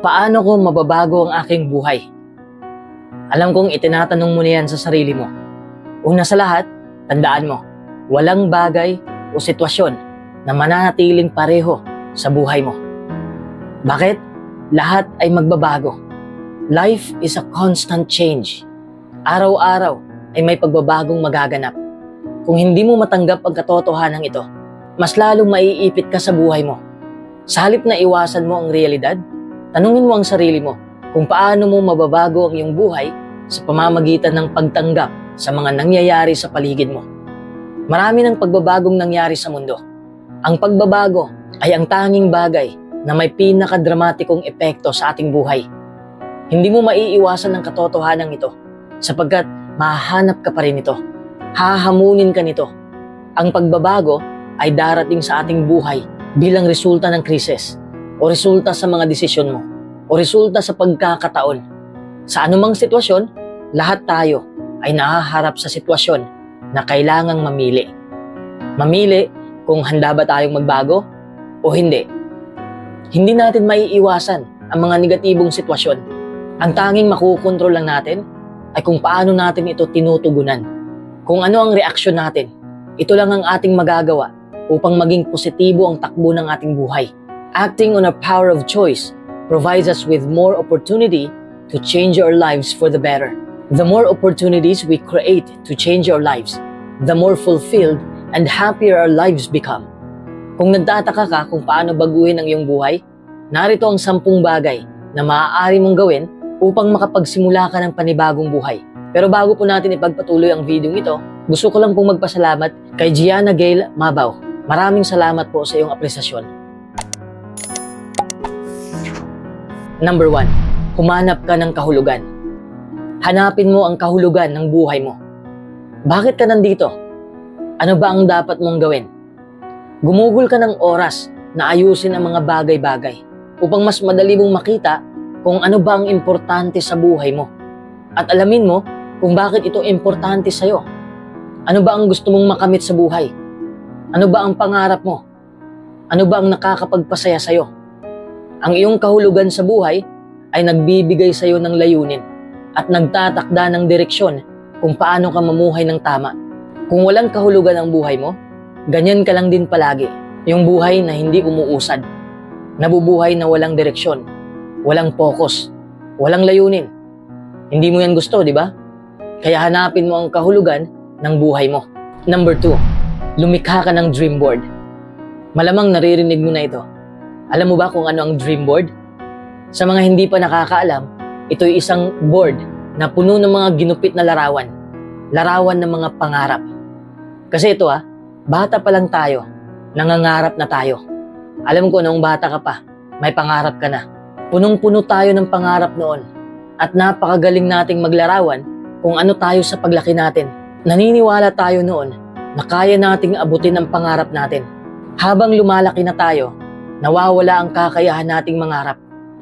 Paano ko mababago ang aking buhay? Alam kong itinatanong mo na yan sa sarili mo. Una sa lahat, tandaan mo, walang bagay o sitwasyon na mananatiling pareho sa buhay mo. Bakit? Lahat ay magbabago. Life is a constant change. Araw-araw ay may pagbabagong magaganap. Kung hindi mo matanggap ang katotohanan ito, mas lalong maiipit ka sa buhay mo. Sa halip na iwasan mo ang realidad, tanungin mo ang sarili mo kung paano mo mababago ang iyong buhay sa pamamagitan ng pagtanggap sa mga nangyayari sa paligid mo. Marami ng pagbabagong nangyari sa mundo. Ang pagbabago ay ang tanging bagay na may pinakadramatikong epekto sa ating buhay. Hindi mo maiiwasan ang katotohanan ito sapagkat mahahanap ka pa rin ito. Hahamunin ka nito. Ang pagbabago ay darating sa ating buhay bilang resulta ng krisis o resulta sa mga desisyon mo o resulta sa pagkakataon. Sa anumang sitwasyon, lahat tayo ay nahaharap sa sitwasyon na kailangang mamili. Mamili kung handa ba tayong magbago o hindi. Hindi natin maiiwasan ang mga negatibong sitwasyon. Ang tanging makukontrol lang natin ay kung paano natin ito tinutugunan. Kung ano ang reaksyon natin, ito lang ang ating magagawa upang maging positibo ang takbo ng ating buhay. Acting on our power of choice provides us with more opportunity to change our lives for the better. The more opportunities we create to change our lives, the more fulfilled and happier our lives become. Kung nagtataka ka kung paano baguhin ang iyong buhay, narito ang 10 bagay na maaari mong gawin upang makapagsimula ka ng panibagong buhay. Pero bago po natin ipagpatuloy ang video ito, gusto ko lang pong magpasalamat kay Gianna Gail Mabaw. Maraming salamat po sa iyong apresiasyon. Number 1, humanap ka ng kahulugan. Hanapin mo ang kahulugan ng buhay mo. Bakit ka nandito? Ano ba ang dapat mong gawin? Gumugol ka ng oras na ayusin ang mga bagay-bagay upang mas madali mong makita kung ano ba ang importante sa buhay mo. At alamin mo kung bakit ito importante sa'yo. Ano ba ang gusto mong makamit sa buhay? Ano ba ang pangarap mo? Ano ba ang nakakapagpasaya sa'yo? Ang iyong kahulugan sa buhay ay nagbibigay sa'yo ng layunin at nagtatakda ng direksyon kung paano ka mamuhay ng tama. Kung walang kahulugan ang buhay mo, ganyan ka lang din palagi. Yung buhay na hindi umuusad. Nabubuhay na walang direksyon, walang focus, walang layunin. Hindi mo yan gusto, di ba? Kaya hanapin mo ang kahulugan ng buhay mo. Number 2, lumikha ka ng dream board. Malamang naririnig mo na ito. Alam mo ba kung ano ang dream board? Sa mga hindi pa nakakaalam, ito ay isang board na puno ng mga ginupit na larawan. Larawan ng mga pangarap. Kasi ito bata pa lang tayo, nangangarap na tayo. Alam ko noong bata ka pa, may pangarap ka na. Punong-puno tayo ng pangarap noon at napakagaling nating maglarawan kung ano tayo sa paglaki natin. Naniniwala tayo noon na kaya nating abutin ang pangarap natin. Habang lumalaki na tayo, nawawala ang kakayahan nating mangarap.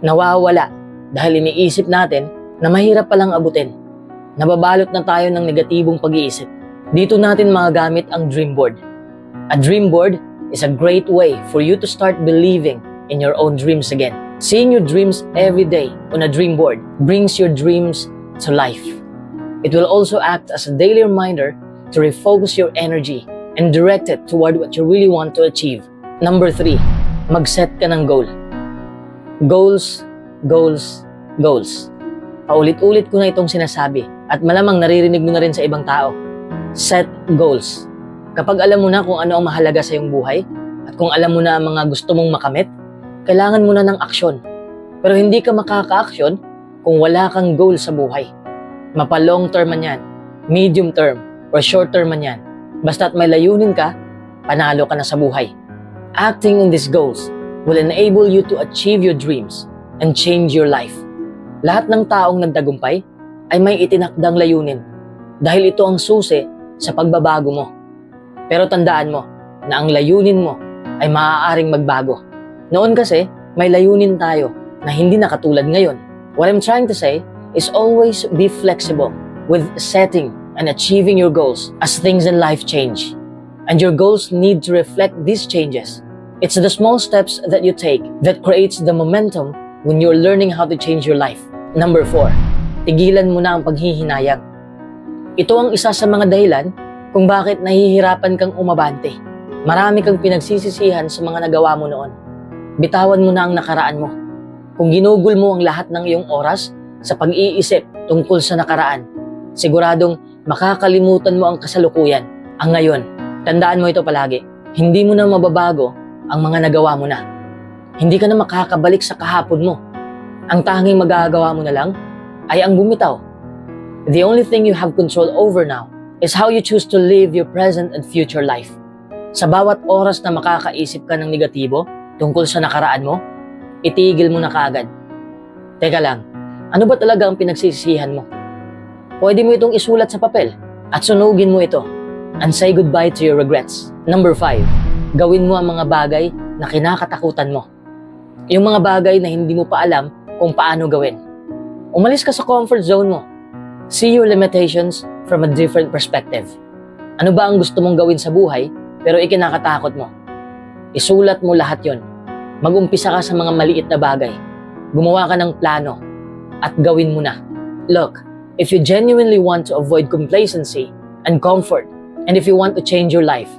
Nawawala dahil iniisip natin na mahirap palang abutin. Nababalot na tayo ng negatibong pag-iisip. Dito natin magagamit ang dream board. A dream board is a great way for you to start believing in your own dreams again. Seeing your dreams every day on a dream board brings your dreams to life. It will also act as a daily reminder to refocus your energy and direct it toward what you really want to achieve. Number 3, mag-set ka ng goal. Goals, goals, goals. Paulit-ulit ko na itong sinasabi at malamang naririnig mo na rin sa ibang tao. Set goals. Kapag alam mo na kung ano ang mahalaga sa iyong buhay at kung alam mo na ang mga gusto mong makamit, kailangan mo na ng aksyon. Pero hindi ka makaka-aksyon kung wala kang goal sa buhay. Mapa long term man yan, medium term, or short term man yan. Basta't may layunin ka, panalo ka na sa buhay. Acting on these goals will enable you to achieve your dreams and change your life. Lahat ng taong nagtagumpay ay may itinakdang layunin dahil ito ang susi sa pagbabago mo. Pero tandaan mo na ang layunin mo ay maaaring magbago. Noon kasi, may layunin tayo na hindi na katulad ngayon. What I'm trying to say is always be flexible with setting and achieving your goals as things in life change. And your goals need to reflect these changes. It's the small steps that you take that creates the momentum when you're learning how to change your life. Number 4, tigilan mo na ang paghihinayang. Ito ang isa sa mga dahilan kung bakit nahihirapan kang umabante. Marami kang pinagsisisihan sa mga nagawa mo noon. Bitawan mo na ang nakaraan mo. Kung ginugol mo ang lahat ng iyong oras sa pag-iisip tungkol sa nakaraan, siguradong makakalimutan mo ang kasalukuyan, ang ngayon. Tandaan mo ito palagi, hindi mo na mababago ang mga nagawa mo na. Hindi ka na makakabalik sa kahapon mo. Ang tanging magagawa mo na lang ay ang bumitaw. The only thing you have control over now is how you choose to live your present and future life. Sa bawat oras na makakaisip ka ng negatibo tungkol sa nakaraan mo, itigil mo na kaagad. Teka lang, ano ba talaga ang pinagsisisihan mo? Pwede mo itong isulat sa papel at sunugin mo ito and say goodbye to your regrets. Number 5, gawin mo ang mga bagay na kinakatakutan mo. Yung mga bagay na hindi mo pa alam kung paano gawin. Umalis ka sa comfort zone mo. See your limitations from a different perspective. Ano ba ang gusto mong gawin sa buhay pero ikinakatakot mo? Isulat mo lahat yon. Mag-umpisa ka sa mga maliit na bagay. Gumawa ka ng plano at gawin mo na. Look, if you genuinely want to avoid complacency and comfort, and if you want to change your life,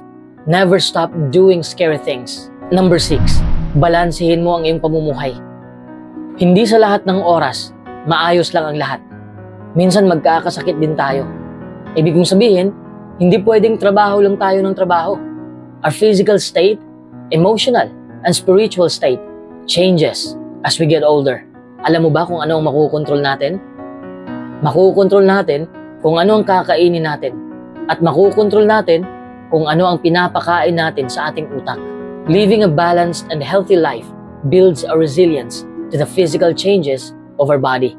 never stop doing scary things. Number 6, balansehin mo ang iyong pamumuhay. Hindi sa lahat ng oras, maayos lang ang lahat. Minsan magkakasakit din tayo. Ibig kong sabihin, hindi pwedeng trabaho lang tayo ng trabaho. Our physical state, emotional, and spiritual state changes as we get older. Alam mo ba kung ano ang makukontrol natin? Makukontrol natin kung ano ang kakainin natin. At makukontrol natin kung ano ang pinapakain natin sa ating utak. Living a balanced and healthy life builds a resilience to the physical changes of our body.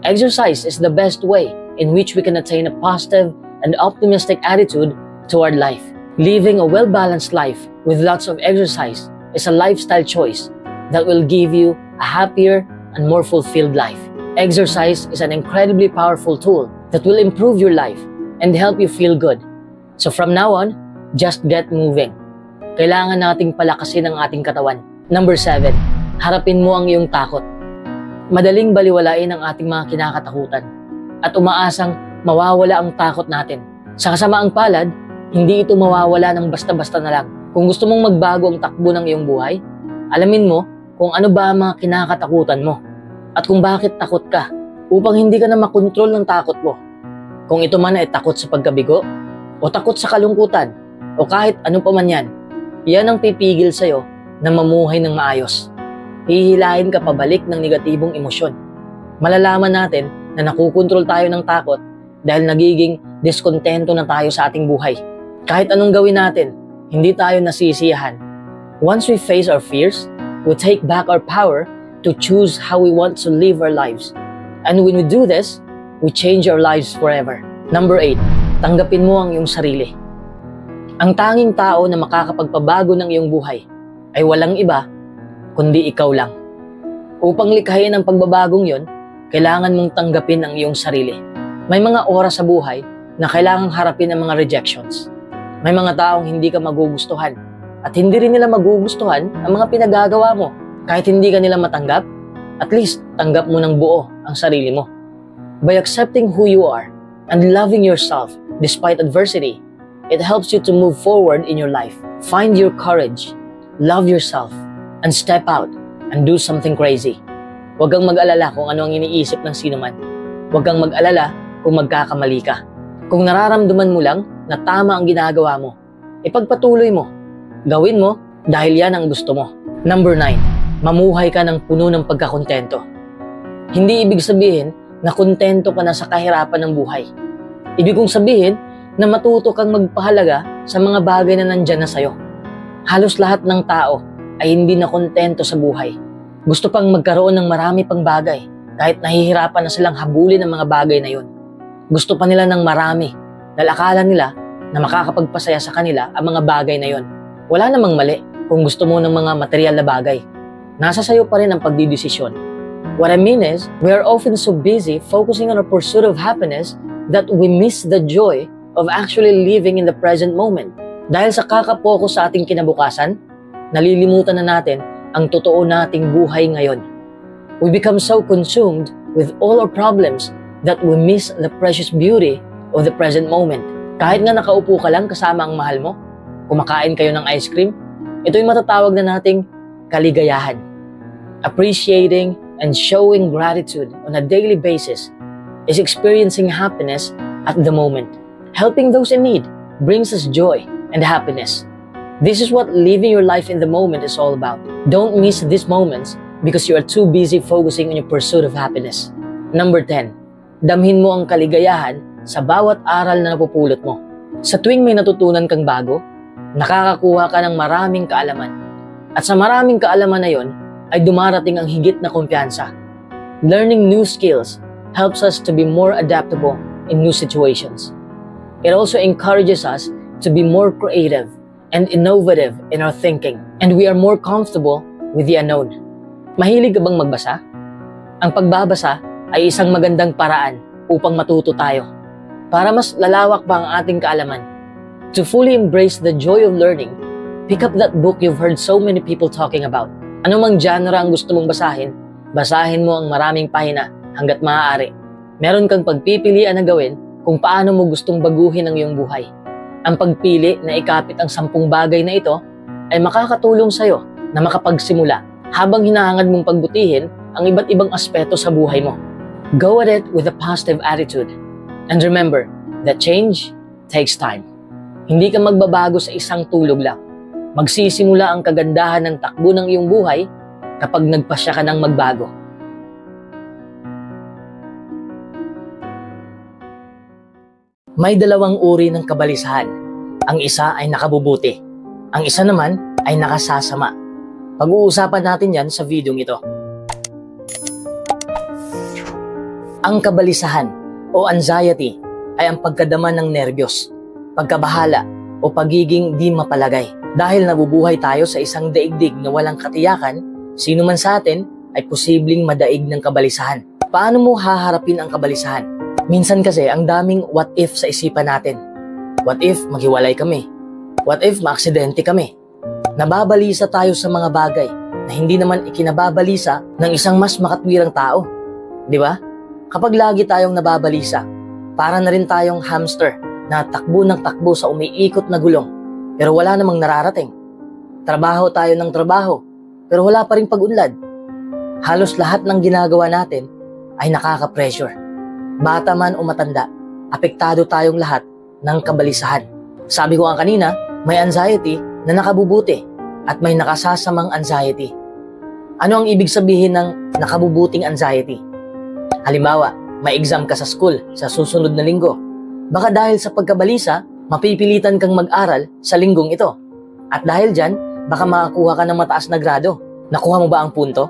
Exercise is the best way in which we can attain a positive and optimistic attitude toward life. Living a well-balanced life with lots of exercise is a lifestyle choice that will give you a happier and more fulfilled life. Exercise is an incredibly powerful tool that will improve your life and help you feel good. So from now on, just get moving. Kailangan nating palakasin ang ating katawan. Number 7, harapin mo ang iyong takot. Madaling baliwalain ang ating mga kinakatakutan at umaasang mawawala ang takot natin. Sa kasamaang palad, hindi ito mawawala ng basta-basta na lang. Kung gusto mong magbago ang takbo ng iyong buhay, alamin mo kung ano ba ang mga kinakatakutan mo at kung bakit takot ka upang hindi ka na makontrol ng takot mo. Kung ito man ay takot sa pagkabigo o takot sa kalungkutan o kahit ano pa man yan, yan ang pipigil sa'yo na mamuhay ng maayos. Hihilahin ka pabalik ng negatibong emosyon. Malalaman natin na nakukontrol tayo ng takot dahil nagiging diskontento na tayo sa ating buhay. Kahit anong gawin natin, hindi tayo nasisiyahan. Once we face our fears, we take back our power to choose how we want to live our lives. And when we do this, we change our lives forever. Number 8, tanggapin mo ang iyong sarili. Ang tanging tao na makakapagpabago ng iyong buhay ay walang iba kundi ikaw lang. Upang likhain ang pagbabagong yon, kailangan mong tanggapin ang iyong sarili. May mga oras sa buhay na kailangang harapin ang mga rejections. May mga taong hindi ka magugustuhan at hindi rin nila magugustuhan ang mga pinagagawa mo. Kahit hindi ka nila matanggap, at least tanggap mo ng buo ang sarili mo. By accepting who you are and loving yourself despite adversity, it helps you to move forward in your life. Find your courage, love yourself, and step out and do something crazy. Huwag kang mag-alala kung ano ang iniisip ng sino man. Huwag kang mag-alala kung magkakamali ka. Kung nararamdaman mo lang na tama ang ginagawa mo, ipagpatuloy mo. Gawin mo dahil yan ang gusto mo. Number 9, mamuhay ka ng puno ng pagkakontento. Hindi ibig sabihin na kontento ka na sa kahirapan ng buhay. Ibig kong sabihin na matuto kang magpahalaga sa mga bagay na nandyan na sa'yo. Halos lahat ng tao ay hindi na kontento sa buhay. Gusto pang magkaroon ng marami pang bagay kahit nahihirapan na silang habulin ang mga bagay na yon. Gusto pa nila ng marami dahil akala nila na makakapagpasaya sa kanila ang mga bagay na yon. Wala namang mali kung gusto mo ng mga material na bagay. Nasa sayo pa rin ang pagdidesisyon. What I mean is, we are often so busy focusing on our pursuit of happiness that we miss the joy of actually living in the present moment. Dahil sa kakapokus sa ating kinabukasan, nalilimutan na natin ang totoo nating buhay ngayon. We become so consumed with all our problems that we miss the precious beauty of the present moment. Kahit nga nakaupo ka lang kasama ang mahal mo, kumakain kayo ng ice cream, ito yung matatawag na nating kaligayahan. Appreciating and showing gratitude on a daily basis is experiencing happiness at the moment. Helping those in need brings us joy and happiness. This is what living your life in the moment is all about. Don't miss these moments because you are too busy focusing on your pursuit of happiness. Number 10, damhin mo ang kaligayahan sa bawat aral na napupulot mo. Sa tuwing may natutunan kang bago, nakakakuha ka ng maraming kaalaman. At sa maraming kaalaman na yon, ay dumarating ang higit na kumpiyansa. Learning new skills helps us to be more adaptable in new situations. It also encourages us to be more creative and innovative in our thinking, and we are more comfortable with the unknown. Mahilig ka bang magbasa? Ang pagbabasa ay isang magandang paraan upang matuto tayo, para mas lalawak pa ang ating kaalaman. To fully embrace the joy of learning, pick up that book you've heard so many people talking about. Ano mang genre ang gusto mong basahin, basahin mo ang maraming pahina hanggat maaari. Meron kang pagpipilian na gawin kung paano mo gustong baguhin ang iyong buhay. Ang pagpili na ikapit ang 10 bagay na ito ay makakatulong sa'yo na makapagsimula habang hinahangad mong pagbutihin ang iba't ibang aspeto sa buhay mo. Go at it with a positive attitude. And remember that change takes time. Hindi ka magbabago sa isang tulog lang. Magsisimula ang kagandahan ng takbo ng iyong buhay kapag nagpasya ka ng magbago. May dalawang uri ng kabalisahan. Ang isa ay nakabubuti. Ang isa naman ay nakasasama. Pag-uusapan natin yan sa videong ito. Ang kabalisahan o anxiety ay ang pagkadama ng nerbiyos, pagkabahala o pagiging di mapalagay. Dahil nabubuhay tayo sa isang daigdig na walang katiyakan, sino man sa atin ay posibleng madaig ng kabalisahan. Paano mo haharapin ang kabalisahan? Minsan kasi ang daming what if sa isipan natin. What if maghiwalay kami? What if maaksidente kami? Nababalisa tayo sa mga bagay na hindi naman ikinababalisa ng isang mas makatwirang tao. Di ba? Kapag lagi tayong nababalisa, para na rin tayong hamster na takbo ng takbo sa umiikot na gulong pero wala namang nararating. Trabaho tayo ng trabaho pero wala pa rin pag-unlad. Halos lahat ng ginagawa natin ay nakaka-pressure. Bata man o matanda, apektado tayong lahat ng kabalisahan. Sabi ko nga kanina, may anxiety na nakabubuti at may nakasasamang anxiety. Ano ang ibig sabihin ng nakabubuting anxiety? Halimbawa, may exam ka sa school sa susunod na linggo. Baka dahil sa pagkabalisa, mapipilitan kang mag-aral sa linggong ito. At dahil dyan, baka makakuha ka ng mataas na grado. Nakuha mo ba ang punto?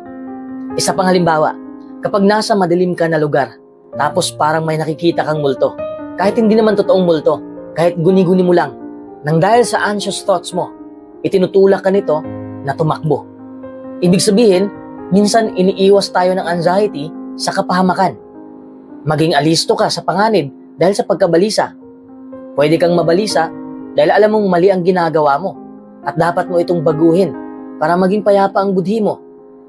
Isa pang halimbawa, kapag nasa madilim ka na lugar, tapos parang may nakikita kang multo. Kahit hindi naman totoong multo, kahit guni-guni mo lang, nang dahil sa anxious thoughts mo, itinutulak ka nito na tumakbo. Ibig sabihin, minsan iniiwas tayo ng anxiety sa kapahamakan. Maging alisto ka sa panganib dahil sa pagkabalisa. Pwede kang mabalisa dahil alam mong mali ang ginagawa mo at dapat mo itong baguhin para maging payapa ang budhi mo.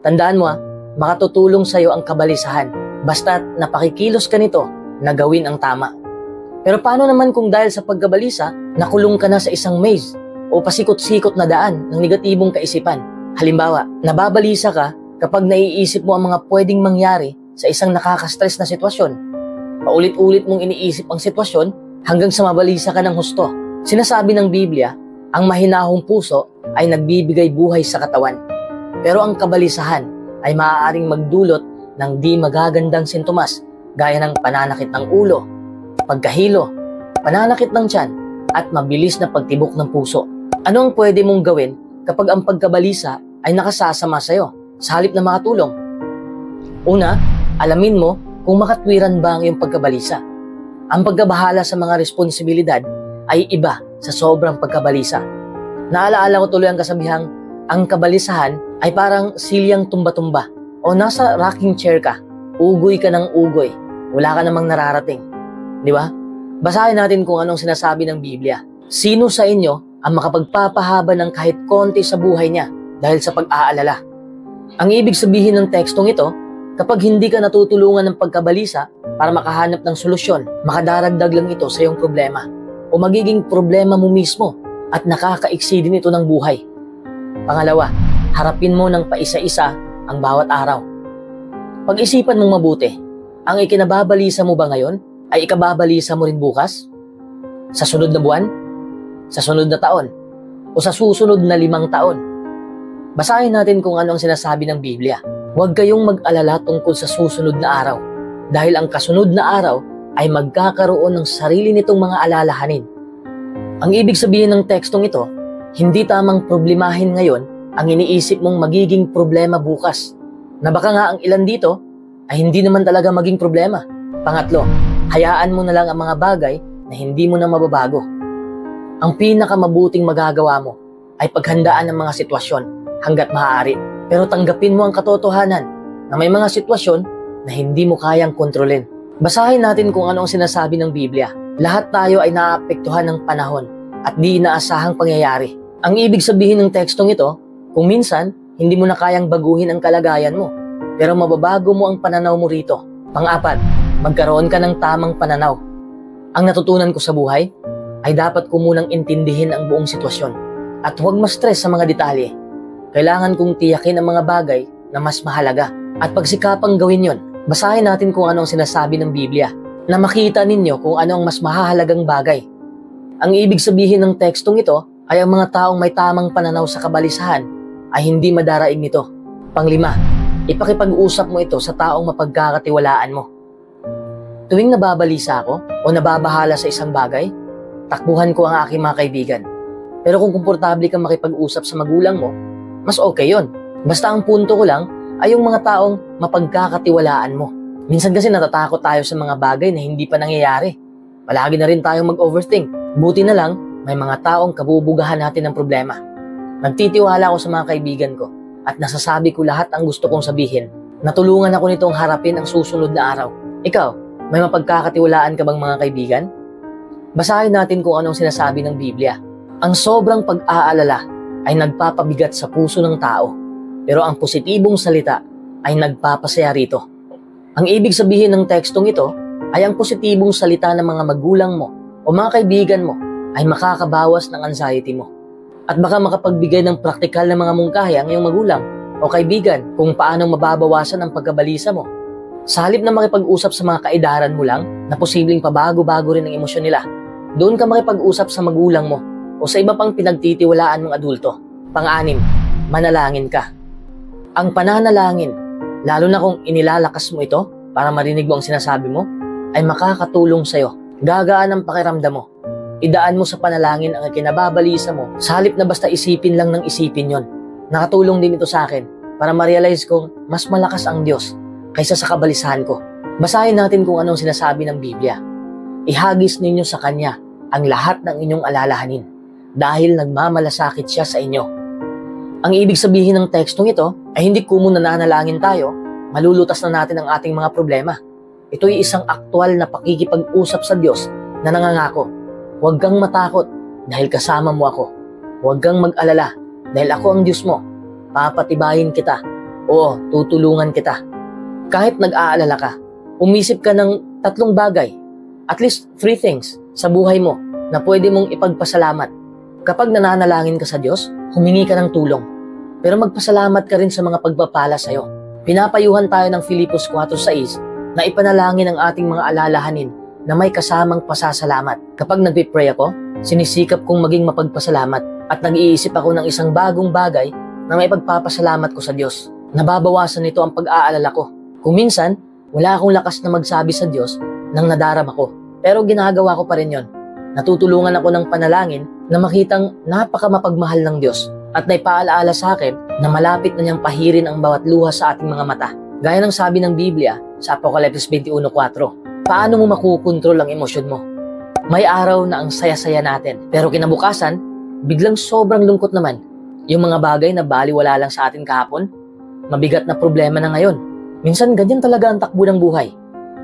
Tandaan mo makatutulong sa iyo ang kabalisahan basta't napakikilos ka nito na gawin ang tama. Pero paano naman kung dahil sa pagkabalisa, nakulong ka na sa isang maze o pasikot-sikot na daan ng negatibong kaisipan? Halimbawa, nababalisa ka kapag naiisip mo ang mga pwedeng mangyari sa isang nakaka-stress na sitwasyon. Paulit-ulit mong iniisip ang sitwasyon hanggang sa mabalisa ka ng husto. Sinasabi ng Biblia, ang mahinahong puso ay nagbibigay buhay sa katawan. Pero ang kabalisahan ay maaaring magdulot ng di magagandang sintomas gaya ng pananakit ng ulo, pagkahilo, pananakit ng tiyan, at mabilis na pagtibok ng puso. Ano ang pwede mong gawin kapag ang pagkabalisa ay nakasasama sa'yo sa halip na makatulong? Una, alamin mo kung makatwiran ba ang iyong pagkabalisa. Ang pagkabahala sa mga responsibilidad ay iba sa sobrang pagkabalisa. Naalaala ko tuloy ang kasabihang, ang kabalisahan ay parang silyang tumba-tumba o nasa rocking chair ka, ugoy ka ng ugoy, wala ka namang nararating. Di ba? Basahin natin kung anong sinasabi ng Biblia. Sino sa inyo ang makapagpapahaba ng kahit konti sa buhay niya dahil sa pag-aalala? Ang ibig sabihin ng tekstong ito, Kapag hindi ka natutulungan ng pagkabalisa para makahanap ng solusyon, makadaragdag lang ito sa iyong problema o magiging problema mo mismo at nakakaiksi din ito ng buhay. Pangalawa, harapin mo ng paisa-isa ang bawat araw. Pag-isipan mong mabuti, ang ikinababalisa mo ba ngayon ay ikababalisa mo rin bukas? Sa sunod na buwan? Sa sunod na taon? O sa susunod na 5 taon? Basahin natin kung ano ang sinasabi ng Biblia. Huwag kayong mag-alala tungkol sa susunod na araw dahil ang kasunod na araw ay magkakaroon ng sarili nitong mga alalahanin. Ang ibig sabihin ng tekstong ito, hindi tamang problemahin ngayon ang iniisip mong magiging problema bukas, na baka nga ang ilan dito ay hindi naman talaga maging problema. Pangatlo, hayaan mo na lang ang mga bagay na hindi mo na mababago. Ang pinakamabuting magagawa mo ay paghandaan ng mga sitwasyon hanggat maaari. Pero tanggapin mo ang katotohanan na may mga sitwasyon na hindi mo kayang kontrolin. Basahin natin kung ano ang sinasabi ng Biblia. Lahat tayo ay naaapektuhan ng panahon at di inaasahang pangyayari. Ang ibig sabihin ng tekstong ito, kung minsan, hindi mo na kayang baguhin ang kalagayan mo, pero mababago mo ang pananaw mo rito. Pang-apat, magkaroon ka ng tamang pananaw. Ang natutunan ko sa buhay ay dapat ko munang intindihin ang buong sitwasyon at huwag ma-stress sa mga detalye. Kailangan kong tiyakin ang mga bagay na mas mahalaga at pagsikapang gawin yon. Basahin natin kung ano ang sinasabi ng Biblia na makita ninyo kung ano ang mas mahahalagang bagay. Ang ibig sabihin ng tekstong ito ay ang mga taong may tamang pananaw sa kabalisahan ay hindi madaraig nito. Panglima, ipakipag-usap mo ito sa taong mapagkakatiwalaan mo. Tuwing nababalisa ako o nababahala sa isang bagay, takbuhan ko ang aking mga kaibigan. Pero kung komportable kang makipag-usap sa magulang mo, mas okay yon. Basta ang punto ko lang ay yung mga taong mapagkakatiwalaan mo. Minsan kasi natatakot tayo sa mga bagay na hindi pa nangyayari. Palagi na rin tayong mag-overthink. Buti na lang, may mga taong kabubugahan natin ng problema. Nagtitiwala ako sa mga kaibigan ko at nasasabi ko lahat ang gusto kong sabihin. Natulungan ako nitong harapin ang susunod na araw. Ikaw, may mapagkakatiwalaan ka bang mga kaibigan? Basahin natin kung anong sinasabi ng Biblia. Ang sobrang pag-aalala ay nagpapabigat sa puso ng tao, pero ang positibong salita ay nagpapasaya rito. Ang ibig sabihin ng tekstong ito ay ang positibong salita ng mga magulang mo o mga kaibigan mo ay makakabawas ng anxiety mo. At baka makapagbigay ng praktikal na mga mungkahi ang iyong magulang o kaibigan kung paano mababawasan ang pagkabalisa mo. Sa halip na makipag-usap sa mga kaedaran mo lang na posibleng pabago-bago rin ang emosyon nila, doon ka makipag-usap sa magulang mo o sa iba pang pinagtitiwalaan mong adulto. Pang-anim, manalangin ka. Ang pananalangin, lalo na kung inilalakas mo ito para marinig mo ang sinasabi mo, ay makakatulong sa'yo. Gagaan ang pakiramdam mo. Idaan mo sa panalangin ang kinababalisa mo sa halip na basta isipin lang ng isipin yon. Nakatulong din ito sa akin para ma-realize kong mas malakas ang Diyos kaysa sa kabalisahan ko. Basahin natin kung anong sinasabi ng Biblia. Ihagis ninyo sa Kanya ang lahat ng inyong alalahanin dahil nagmamalasakit siya sa inyo. Ang ibig sabihin ng tekstong ito ay hindi kung nananalangin tayo, malulutas na natin ang ating mga problema. Ito ay isang aktwal na pakikipag-usap sa Diyos na nangangako. Huwag kang matakot dahil kasama mo ako. Huwag kang mag-alala dahil ako ang Diyos mo. Papatibayin kita. Oo, tutulungan kita. Kahit nag-aalala ka, umisip ka ng 3 bagay, at least 3 things sa buhay mo na pwede mong ipagpasalamat. Kapag nananalangin ka sa Diyos, humingi ka ng tulong. Pero magpasalamat ka rin sa mga pagpapala sa'yo. Pinapayuhan tayo ng Filipos 4:6 na ipanalangin ang ating mga alalahanin na may kasamang pasasalamat. Kapag nagpipray ako, sinisikap kong maging mapagpasalamat at nag-iisip ako ng isang bagong bagay na may pagpapasalamat ko sa Diyos. Nababawasan nito ang pag-aalala ko. Kung minsan, wala akong lakas na magsabi sa Diyos nang nadarama ko. Pero ginagawa ko pa rin yon. Natutulungan ako ng panalangin na makitang napakamapagmahal ng Diyos at naipaalaala sa akin na malapit na niyang pahirin ang bawat luha sa ating mga mata. Gaya ng sabi ng Biblia sa Apokalipsis 21:4, paano mo makukontrol ang emosyon mo? May araw na ang saya-saya natin, pero kinabukasan, biglang sobrang lungkot naman. Yung mga bagay na baliwala lang sa atin kahapon, mabigat na problema na ngayon. Minsan ganyan talaga ang takbo ng buhay.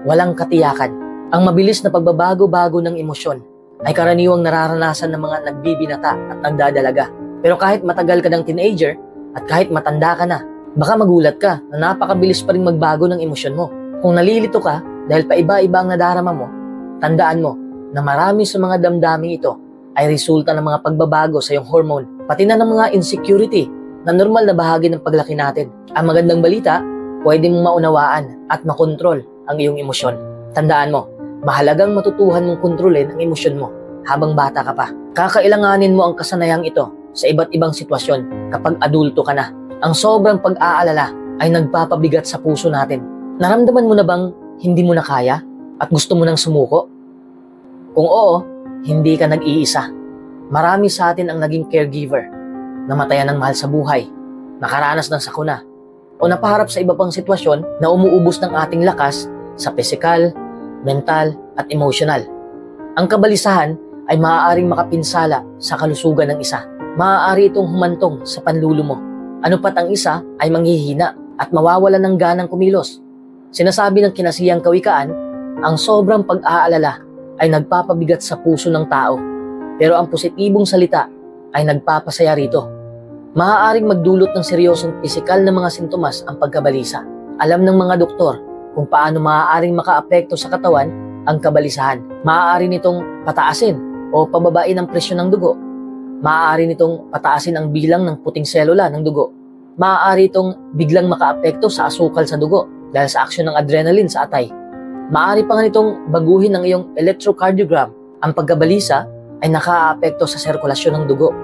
Walang katiyakan. Ang mabilis na pagbabago-bago ng emosyon ay karaniwang nararanasan ng mga nagbibinata at nagdadalaga. Pero kahit matagal ka ng teenager at kahit matanda ka na, Baka magulat ka na napakabilis pa rin magbago ng emosyon mo. Kung nalilito ka dahil paiba-iba ang nadarama mo, tandaan mo na marami sa mga damdaming ito ay resulta ng mga pagbabago sa iyong hormone, pati na ng mga insecurity na normal na bahagi ng paglaki natin. Ang magandang balita, pwede mong maunawaan at makontrol ang iyong emosyon. Tandaan mo, mahalagang matutuhan mong kontrolin ang emosyon mo habang bata ka pa. Kakailanganin mo ang kasanayang ito sa iba't ibang sitwasyon kapag adulto ka na. Ang sobrang pag-aalala ay nagpapabigat sa puso natin. Naramdaman mo na bang hindi mo na kaya at gusto mo nang sumuko? Kung oo, hindi ka nag-iisa. Marami sa atin ang naging caregiver, namatayan ng mahal sa buhay, nakaranas ng sakuna, o napaharap sa iba pang sitwasyon na umuubos ng ating lakas sa physical, mental, at emotional. Ang kabalisahan ay maaaring makapinsala sa kalusugan ng isa. Maaari itong humantong sa panlulo mo. Ano pat ang isa ay manghihina at mawawalan ng ganang kumilos. Sinasabi ng kinasiyang kawikaan, ang sobrang pag-aalala ay nagpapabigat sa puso ng tao. Pero ang positibong salita ay nagpapasaya rito. Maaaring magdulot ng seryosong pisikal na mga sintomas ang pagkabalisa. Alam ng mga doktor kung paano maaaring makaapekto sa katawan ang kabalisahan. Maaari nitong pataasin o pababain ang presyon ng dugo. Maaari nitong pataasin ang bilang ng puting selula ng dugo. Maaari itong biglang makaapekto sa asukal sa dugo dahil sa aksyon ng adrenaline sa atay. Maaari pa nga nitong baguhin ang iyong electrocardiogram. Ang pagkabalisa ay nakaaapekto sa sirkulasyon ng dugo,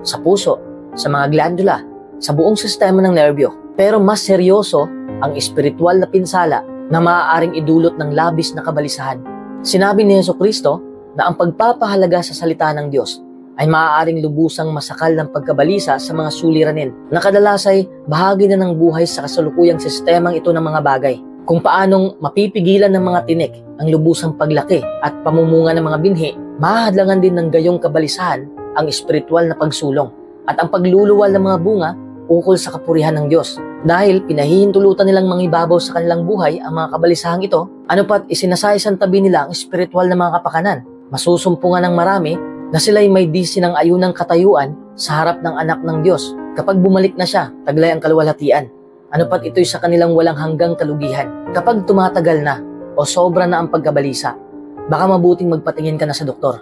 sa puso, sa mga glandula, sa buong sistema ng nerbyo. Pero mas seryoso ang espiritual na pinsala na maaaring idulot ng labis na kabalisahan. Sinabi ni Jesucristo na ang pagpapahalaga sa salita ng Diyos ay maaaring lubusang masakal ng pagkabalisa sa mga suliranin na kadalas ay bahagi na ng buhay sa kasalukuyang sistemang ito ng mga bagay. Kung paanong mapipigilan ng mga tinik ang lubusang paglaki at pamumunga ng mga binhi, mahahadlangan din ng gayong kabalisahan ang espiritual na pagsulong at ang pagluluwal ng mga bunga ukol sa kapurihan ng Diyos. Dahil pinahihintulutan nilang mangibabaw sa kanilang buhay ang mga kabalisahang ito, ano pat isinasayang tabi nila ang espiritual na mga kapakanan. Masusumpungan ng marami na sila'y may di sinang-ayunang katayuan sa harap ng anak ng Diyos kapag bumalik na siya, taglay ang kaluwalhatian. Ano pat ito'y sa kanilang walang hanggang kalugihan. Kapag tumatagal na o sobra na ang pagkabalisa, baka mabuting magpatingin ka na sa doktor.